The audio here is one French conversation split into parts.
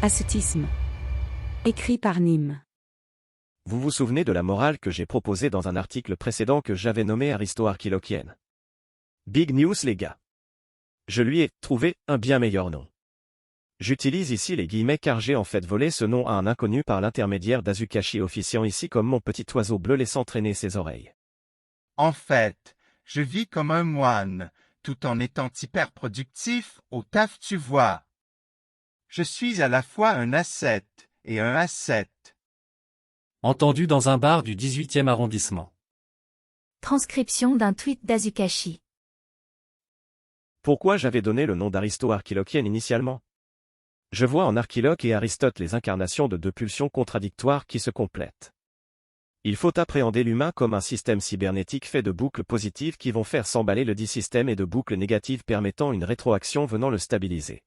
Ascétisme. Écrit par Nîmes. Vous vous souvenez de la morale que j'ai proposée dans un article précédent que j'avais nommé aristo-archilochienne. Big news les gars. Je lui ai trouvé un bien meilleur nom. J'utilise ici les guillemets car j'ai en fait volé ce nom à un inconnu par l'intermédiaire d'Azukashi officiant ici comme mon petit oiseau bleu laissant traîner ses oreilles. En fait, je vis comme un moine, tout en étant hyper productif au taf tu vois. Je suis à la fois un ascète et un ascète. Entendu dans un bar du 18e arrondissement. Transcription d'un tweet d'Azukashi. Pourquoi j'avais donné le nom d'aristo-archilochienne initialement? Je vois en Archiloque et Aristote les incarnations de deux pulsions contradictoires qui se complètent. Il faut appréhender l'humain comme un système cybernétique fait de boucles positives qui vont faire s'emballer le dit système et de boucles négatives permettant une rétroaction venant le stabiliser.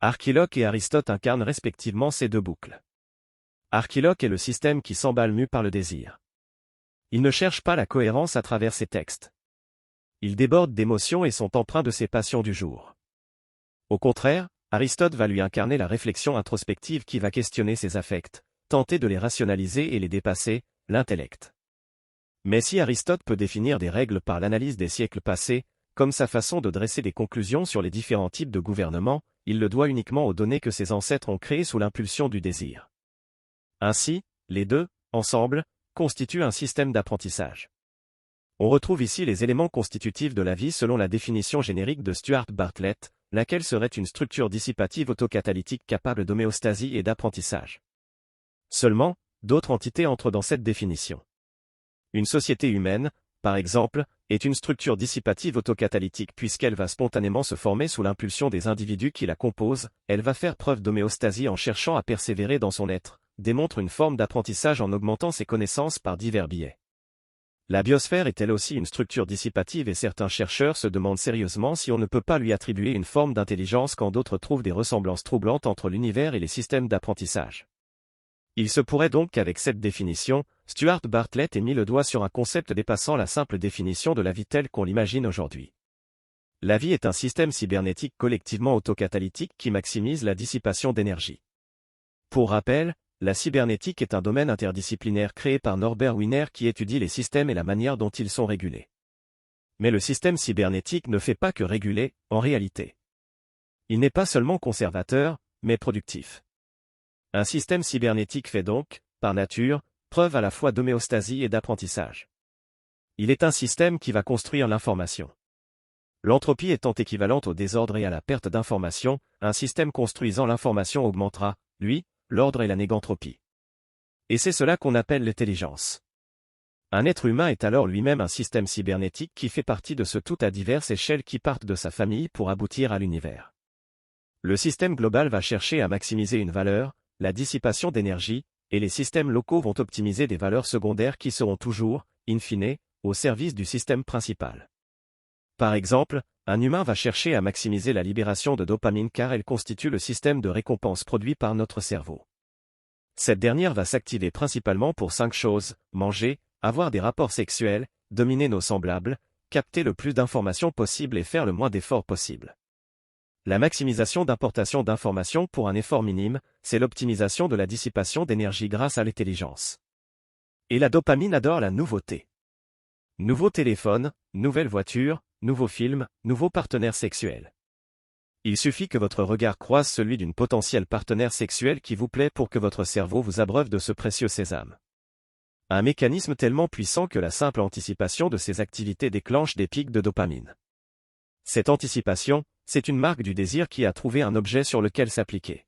Archiloque et Aristote incarnent respectivement ces deux boucles. Archiloque est le système qui s'emballe mu par le désir. Il ne cherche pas la cohérence à travers ses textes. Ils débordent d'émotions et sont empreints de ses passions du jour. Au contraire, Aristote va lui incarner la réflexion introspective qui va questionner ses affects, tenter de les rationaliser et les dépasser, l'intellect. Mais si Aristote peut définir des règles par l'analyse des siècles passés, comme sa façon de dresser des conclusions sur les différents types de gouvernement, il le doit uniquement aux données que ses ancêtres ont créées sous l'impulsion du désir. Ainsi, les deux, ensemble, constituent un système d'apprentissage. On retrouve ici les éléments constitutifs de la vie selon la définition générique de Stuart Bartlett, laquelle serait une structure dissipative autocatalytique capable d'homéostasie et d'apprentissage. Seulement, d'autres entités entrent dans cette définition. Une société humaine, par exemple, est une structure dissipative autocatalytique puisqu'elle va spontanément se former sous l'impulsion des individus qui la composent, elle va faire preuve d'homéostasie en cherchant à persévérer dans son être, démontre une forme d'apprentissage en augmentant ses connaissances par divers biais. La biosphère est elle aussi une structure dissipative et certains chercheurs se demandent sérieusement si on ne peut pas lui attribuer une forme d'intelligence quand d'autres trouvent des ressemblances troublantes entre l'univers et les systèmes d'apprentissage. Il se pourrait donc qu'avec cette définition, Stuart Bartlett ait mis le doigt sur un concept dépassant la simple définition de la vie telle qu'on l'imagine aujourd'hui. La vie est un système cybernétique collectivement autocatalytique qui maximise la dissipation d'énergie. Pour rappel, la cybernétique est un domaine interdisciplinaire créé par Norbert Wiener qui étudie les systèmes et la manière dont ils sont régulés. Mais le système cybernétique ne fait pas que réguler, en réalité. Il n'est pas seulement conservateur, mais productif. Un système cybernétique fait donc, par nature, preuve à la fois d'homéostasie et d'apprentissage. Il est un système qui va construire l'information. L'entropie étant équivalente au désordre et à la perte d'information, un système construisant l'information augmentera, lui, l'ordre et la négantropie. Et c'est cela qu'on appelle l'intelligence. Un être humain est alors lui-même un système cybernétique qui fait partie de ce tout à diverses échelles qui partent de sa famille pour aboutir à l'univers. Le système global va chercher à maximiser une valeur, la dissipation d'énergie, et les systèmes locaux vont optimiser des valeurs secondaires qui seront toujours, in fine, au service du système principal. Par exemple, un humain va chercher à maximiser la libération de dopamine car elle constitue le système de récompense produit par notre cerveau. Cette dernière va s'activer principalement pour 5 choses: manger, avoir des rapports sexuels, dominer nos semblables, capter le plus d'informations possible et faire le moins d'efforts possible. La maximisation d'importation d'informations pour un effort minime, c'est l'optimisation de la dissipation d'énergie grâce à l'intelligence. Et la dopamine adore la nouveauté. Nouveau téléphone, nouvelle voiture, nouveau film, nouveau partenaire sexuel. Il suffit que votre regard croise celui d'une potentielle partenaire sexuelle qui vous plaît pour que votre cerveau vous abreuve de ce précieux sésame. Un mécanisme tellement puissant que la simple anticipation de ces activités déclenche des pics de dopamine. Cette anticipation, c'est une marque du désir qui a trouvé un objet sur lequel s'appliquer.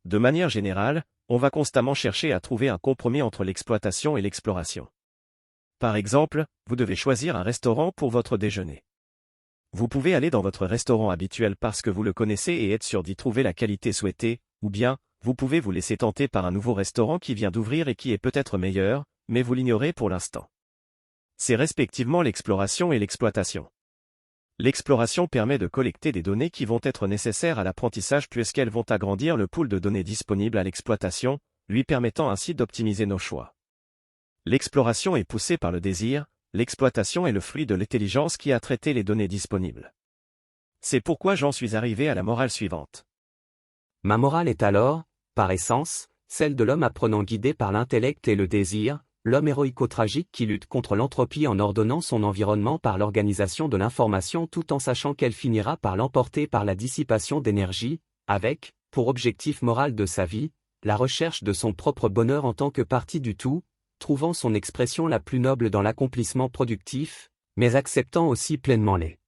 De manière générale, on va constamment chercher à trouver un compromis entre l'exploitation et l'exploration. Par exemple, vous devez choisir un restaurant pour votre déjeuner. Vous pouvez aller dans votre restaurant habituel parce que vous le connaissez et être sûr d'y trouver la qualité souhaitée, ou bien, vous pouvez vous laisser tenter par un nouveau restaurant qui vient d'ouvrir et qui est peut-être meilleur, mais vous l'ignorez pour l'instant. C'est respectivement l'exploration et l'exploitation. L'exploration permet de collecter des données qui vont être nécessaires à l'apprentissage puisqu'elles vont agrandir le pool de données disponibles à l'exploitation, lui permettant ainsi d'optimiser nos choix. L'exploration est poussée par le désir, l'exploitation est le fruit de l'intelligence qui a traité les données disponibles. C'est pourquoi j'en suis arrivé à la morale suivante. Ma morale est alors, par essence, celle de l'homme apprenant guidé par l'intellect et le désir, l'homme héroïco-tragique qui lutte contre l'entropie en ordonnant son environnement par l'organisation de l'information tout en sachant qu'elle finira par l'emporter par la dissipation d'énergie, avec, pour objectif moral de sa vie, la recherche de son propre bonheur en tant que partie du tout, trouvant son expression la plus noble dans l'accomplissement productif, mais acceptant aussi pleinement les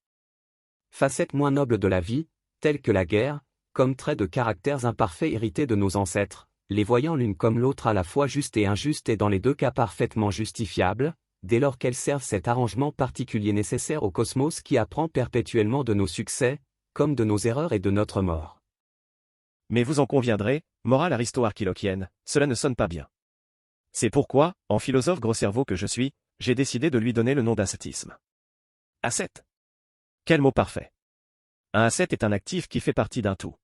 facettes moins nobles de la vie, telles que la guerre, comme traits de caractères imparfaits hérités de nos ancêtres, les voyant l'une comme l'autre à la fois justes et injustes et dans les deux cas parfaitement justifiables, dès lors qu'elles servent cet arrangement particulier nécessaire au cosmos qui apprend perpétuellement de nos succès, comme de nos erreurs et de notre mort. Mais vous en conviendrez, morale aristo-archilochienne, cela ne sonne pas bien. C'est pourquoi, en philosophe gros cerveau que je suis, j'ai décidé de lui donner le nom d'ascétisme. Ascète. Quel mot parfait. Un ascète est un actif qui fait partie d'un tout.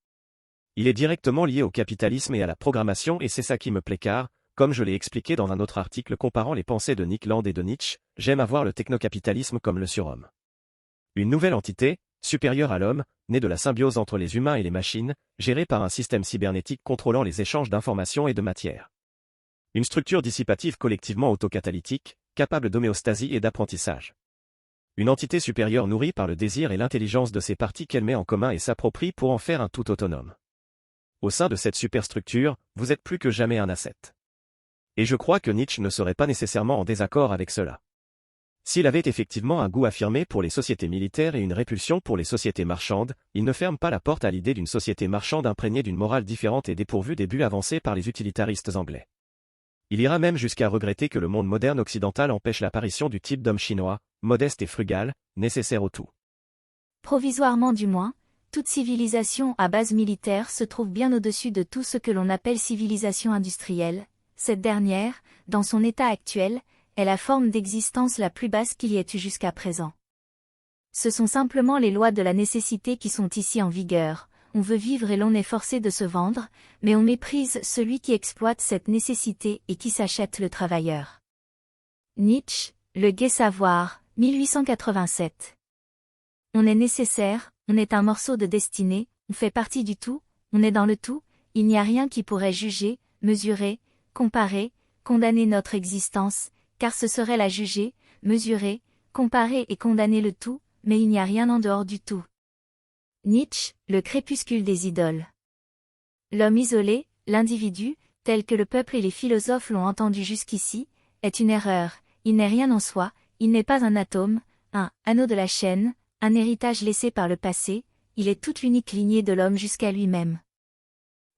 Il est directement lié au capitalisme et à la programmation et c'est ça qui me plaît car, comme je l'ai expliqué dans un autre article comparant les pensées de Nick Land et de Nietzsche, j'aime avoir le technocapitalisme comme le surhomme. Une nouvelle entité, supérieure à l'homme, née de la symbiose entre les humains et les machines, gérée par un système cybernétique contrôlant les échanges d'informations et de matière. Une structure dissipative collectivement autocatalytique, capable d'homéostasie et d'apprentissage. Une entité supérieure nourrie par le désir et l'intelligence de ses parties qu'elle met en commun et s'approprie pour en faire un tout autonome. Au sein de cette superstructure, vous êtes plus que jamais un ascète. Et je crois que Nietzsche ne serait pas nécessairement en désaccord avec cela. S'il avait effectivement un goût affirmé pour les sociétés militaires et une répulsion pour les sociétés marchandes, il ne ferme pas la porte à l'idée d'une société marchande imprégnée d'une morale différente et dépourvue des buts avancés par les utilitaristes anglais. Il ira même jusqu'à regretter que le monde moderne occidental empêche l'apparition du type d'homme chinois, modeste et frugal, nécessaire au tout. Provisoirement du moins, toute civilisation à base militaire se trouve bien au-dessus de tout ce que l'on appelle civilisation industrielle. Cette dernière, dans son état actuel, est la forme d'existence la plus basse qu'il y ait eu jusqu'à présent. Ce sont simplement les lois de la nécessité qui sont ici en vigueur. On veut vivre et l'on est forcé de se vendre, mais on méprise celui qui exploite cette nécessité et qui s'achète le travailleur. Nietzsche, Le gai savoir, 1887. On est nécessaire, on est un morceau de destinée, on fait partie du tout, on est dans le tout, il n'y a rien qui pourrait juger, mesurer, comparer, condamner notre existence, car ce serait la juger, mesurer, comparer et condamner le tout, mais il n'y a rien en dehors du tout. Nietzsche, Le crépuscule des idoles. L'homme isolé, l'individu, tel que le peuple et les philosophes l'ont entendu jusqu'ici, est une erreur, il n'est rien en soi, il n'est pas un atome, un anneau de la chaîne, un héritage laissé par le passé, il est toute l'unique lignée de l'homme jusqu'à lui-même.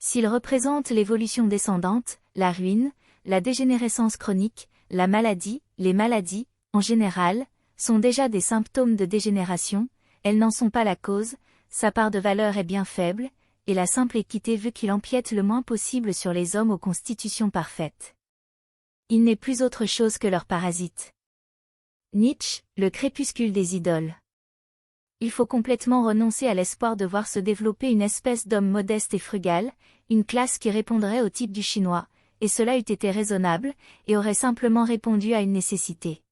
S'il représente l'évolution descendante, la ruine, la dégénérescence chronique, la maladie, les maladies, en général, sont déjà des symptômes de dégénération, elles n'en sont pas la cause, sa part de valeur est bien faible, et la simple équité veut qu'il empiète le moins possible sur les hommes aux constitutions parfaites. Il n'est plus autre chose que leur parasite. Nietzsche, Le crépuscule des idoles. Il faut complètement renoncer à l'espoir de voir se développer une espèce d'homme modeste et frugal, une classe qui répondrait au type du chinois, et cela eût été raisonnable, et aurait simplement répondu à une nécessité.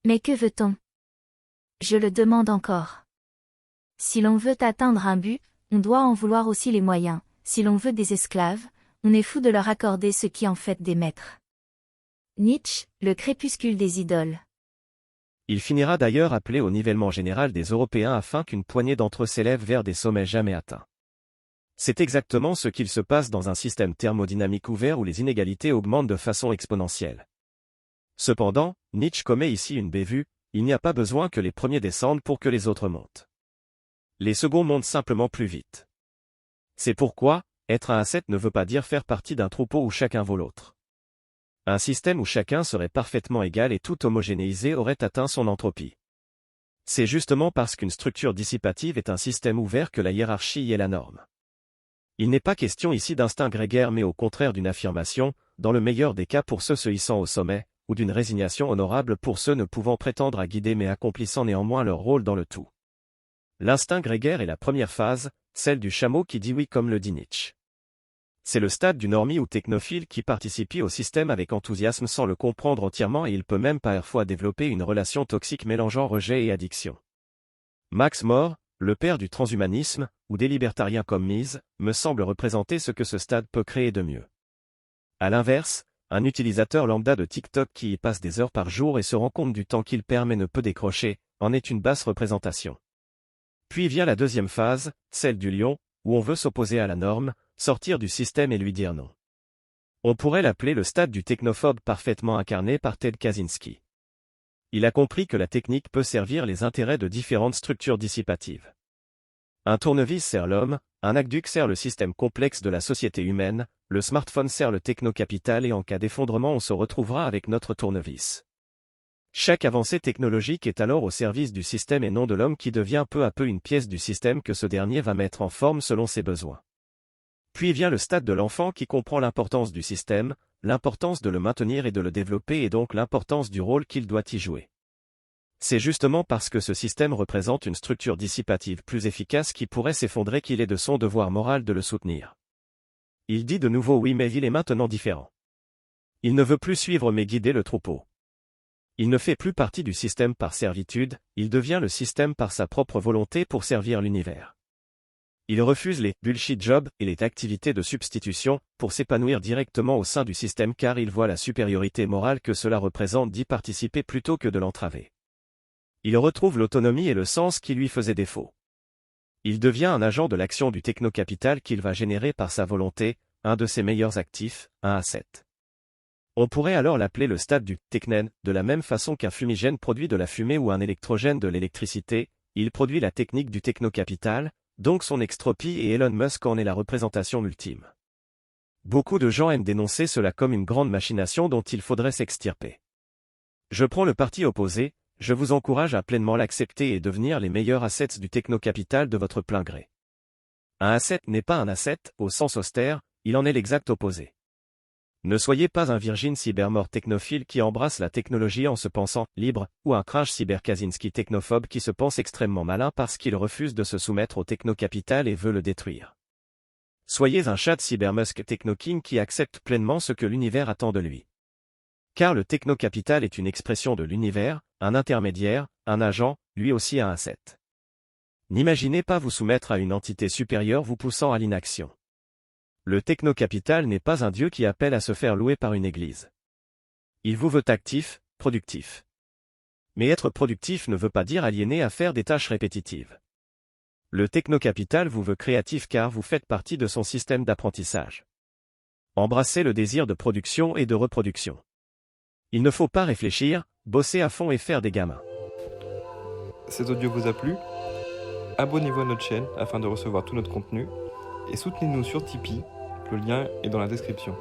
Mais que veut-on? Je le demande encore. Si l'on veut atteindre un but, on doit en vouloir aussi les moyens, si l'on veut des esclaves, on est fou de leur accorder ce qui en fait des maîtres. Nietzsche, Le crépuscule des idoles. Il finira d'ailleurs appelé au nivellement général des Européens afin qu'une poignée d'entre eux s'élève vers des sommets jamais atteints. C'est exactement ce qu'il se passe dans un système thermodynamique ouvert où les inégalités augmentent de façon exponentielle. Cependant, Nietzsche commet ici une bévue, il n'y a pas besoin que les premiers descendent pour que les autres montent. Les seconds montent simplement plus vite. C'est pourquoi, être un ascète ne veut pas dire faire partie d'un troupeau où chacun vaut l'autre. Un système où chacun serait parfaitement égal et tout homogénéisé aurait atteint son entropie. C'est justement parce qu'une structure dissipative est un système ouvert que la hiérarchie y est la norme. Il n'est pas question ici d'instinct grégaire mais au contraire d'une affirmation, dans le meilleur des cas pour ceux se hissant au sommet, ou d'une résignation honorable pour ceux ne pouvant prétendre à guider mais accomplissant néanmoins leur rôle dans le tout. L'instinct grégaire est la première phase, celle du chameau qui dit oui comme le dit Nietzsche. C'est le stade du normie ou technophile qui participe au système avec enthousiasme sans le comprendre entièrement et il peut même parfois développer une relation toxique mélangeant rejet et addiction. Max More, le père du transhumanisme, ou des libertariens comme Mises, me semble représenter ce que ce stade peut créer de mieux. À l'inverse, un utilisateur lambda de TikTok qui y passe des heures par jour et se rend compte du temps qu'il perd mais ne peut décrocher, en est une basse représentation. Puis vient la deuxième phase, celle du lion, où on veut s'opposer à la norme, sortir du système et lui dire non. On pourrait l'appeler le stade du technophobe parfaitement incarné par Ted Kaczynski. Il a compris que la technique peut servir les intérêts de différentes structures dissipatives. Un tournevis sert l'homme, un aqueduc sert le système complexe de la société humaine, le smartphone sert le technocapital et en cas d'effondrement on se retrouvera avec notre tournevis. Chaque avancée technologique est alors au service du système et non de l'homme qui devient peu à peu une pièce du système que ce dernier va mettre en forme selon ses besoins. Puis vient le stade de l'enfant qui comprend l'importance du système, l'importance de le maintenir et de le développer et donc l'importance du rôle qu'il doit y jouer. C'est justement parce que ce système représente une structure dissipative plus efficace qui pourrait s'effondrer qu'il est de son devoir moral de le soutenir. Il dit de nouveau oui mais il est maintenant différent. Il ne veut plus suivre mais guider le troupeau. Il ne fait plus partie du système par servitude, il devient le système par sa propre volonté pour servir l'univers. Il refuse les bullshit jobs et les activités de substitution pour s'épanouir directement au sein du système car il voit la supériorité morale que cela représente d'y participer plutôt que de l'entraver. Il retrouve l'autonomie et le sens qui lui faisaient défaut. Il devient un agent de l'action du technocapital qu'il va générer par sa volonté, un de ses meilleurs actifs, un asset. On pourrait alors l'appeler le stade du technen, de la même façon qu'un fumigène produit de la fumée ou un électrogène de l'électricité, il produit la technique du technocapital, donc son extropie et Elon Musk en est la représentation ultime. Beaucoup de gens aiment dénoncer cela comme une grande machination dont il faudrait s'extirper. Je prends le parti opposé, je vous encourage à pleinement l'accepter et devenir les meilleurs assets du technocapital de votre plein gré. Un asset n'est pas un asset, au sens austère, il en est l'exact opposé. Ne soyez pas un virgin cybermort technophile qui embrasse la technologie en se pensant libre, ou un crash cyber-Kaczynski technophobe qui se pense extrêmement malin parce qu'il refuse de se soumettre au technocapital et veut le détruire. Soyez un Chad cybermusk technoking qui accepte pleinement ce que l'univers attend de lui. Car le technocapital est une expression de l'univers, un intermédiaire, un agent, lui aussi un asset. N'imaginez pas vous soumettre à une entité supérieure vous poussant à l'inaction. Le technocapital n'est pas un dieu qui appelle à se faire louer par une église. Il vous veut actif, productif. Mais être productif ne veut pas dire aliéné à faire des tâches répétitives. Le technocapital vous veut créatif car vous faites partie de son système d'apprentissage. Embrassez le désir de production et de reproduction. Il ne faut pas réfléchir, bosser à fond et faire des gamins. Cet audio vous a plu ? Abonnez-vous à notre chaîne afin de recevoir tout notre contenu et soutenez-nous sur Tipeee, le lien est dans la description.